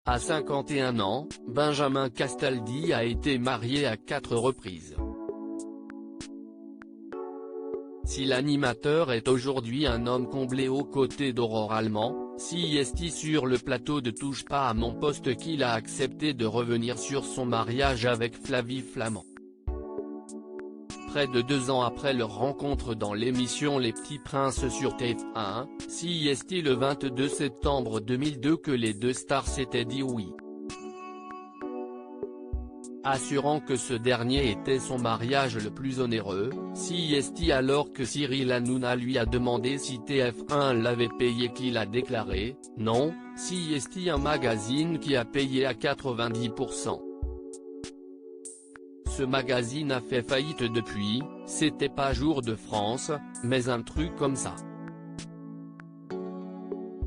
À 51 ans, Benjamin Castaldi a été marié à 4 reprises. Si l'animateur est aujourd'hui un homme comblé aux côtés d'Aurore Allemand, si est sur le plateau de Touche pas à mon poste qu'il a accepté de revenir sur son mariage avec Flavie Flament. Près de 2 ans après leur rencontre dans l'émission Les Petits Princes sur TF1, si est le 22 septembre 2002 que les deux stars s'étaient dit oui. Assurant que ce dernier était son mariage le plus onéreux, si est alors que Cyril Hanouna lui a demandé si TF1 l'avait payé qu'il a déclaré « Non, si est un magazine qui a payé à 90%. » Ce magazine a fait faillite depuis, c'était pas Jour de France, mais un truc comme ça.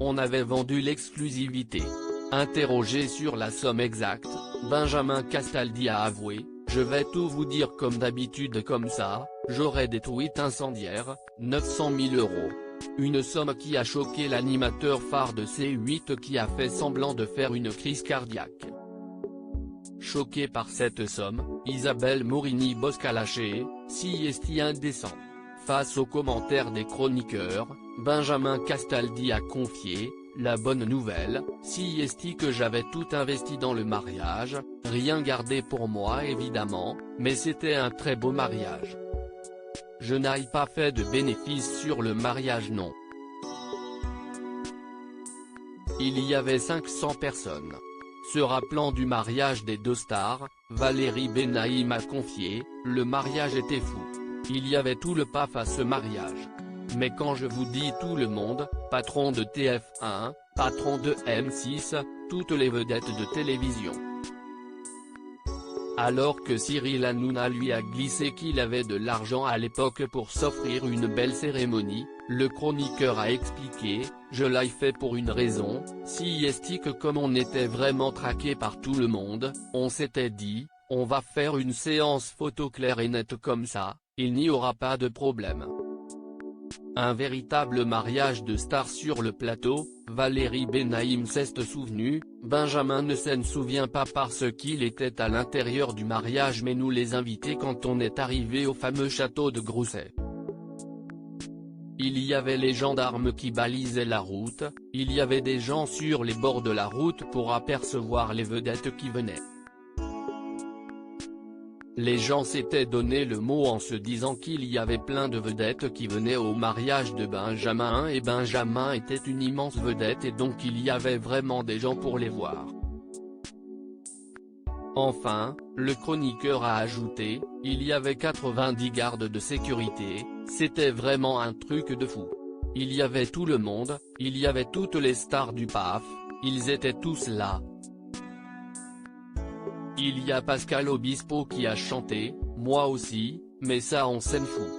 On avait vendu l'exclusivité. Interrogé sur la somme exacte, Benjamin Castaldi a avoué « Je vais tout vous dire comme d'habitude comme ça, j'aurai des tweets incendiaires, 900 000 €. Une somme qui a choqué l'animateur phare de C8 qui a fait semblant de faire une crise cardiaque. » Choquée par cette somme, Isabelle Morini-Bosc a lâché « Si est indécent ». Face aux commentaires des chroniqueurs, Benjamin Castaldi a confié « La bonne nouvelle, si est que j'avais tout investi dans le mariage, rien gardé pour moi évidemment, mais c'était un très beau mariage. Je n'ai pas fait de bénéfice sur le mariage non. Il y avait 500 personnes. » Se rappelant du mariage des deux stars, Valérie Benaïm a confié « Le mariage était fou. Il y avait tout le paf à ce mariage. Mais quand je vous dis tout le monde, patron de TF1, patron de M6, toutes les vedettes de télévision. » Alors que Cyril Hanouna lui a glissé qu'il avait de l'argent à l'époque pour s'offrir une belle cérémonie, le chroniqueur a expliqué « Je l'ai fait pour une raison, si est que comme on était vraiment traqué par tout le monde, on s'était dit, on va faire une séance photo claire et nette comme ça, il n'y aura pas de problème. » Un véritable mariage de stars sur le plateau, Valérie Benaïm s'est souvenu, Benjamin ne s'en souvient pas parce qu'il était à l'intérieur du mariage mais nous les invités quand on est arrivé au fameux château de Grousset. Il y avait les gendarmes qui balisaient la route, il y avait des gens sur les bords de la route pour apercevoir les vedettes qui venaient. Les gens s'étaient donné le mot en se disant qu'il y avait plein de vedettes qui venaient au mariage de Benjamin et Benjamin était une immense vedette et donc il y avait vraiment des gens pour les voir. Enfin, le chroniqueur a ajouté, il y avait 90 gardes de sécurité, c'était vraiment un truc de fou. Il y avait tout le monde, il y avait toutes les stars du PAF, ils étaient tous là. Il y a Pascal Obispo qui a chanté, moi aussi, mais ça on s'en fout.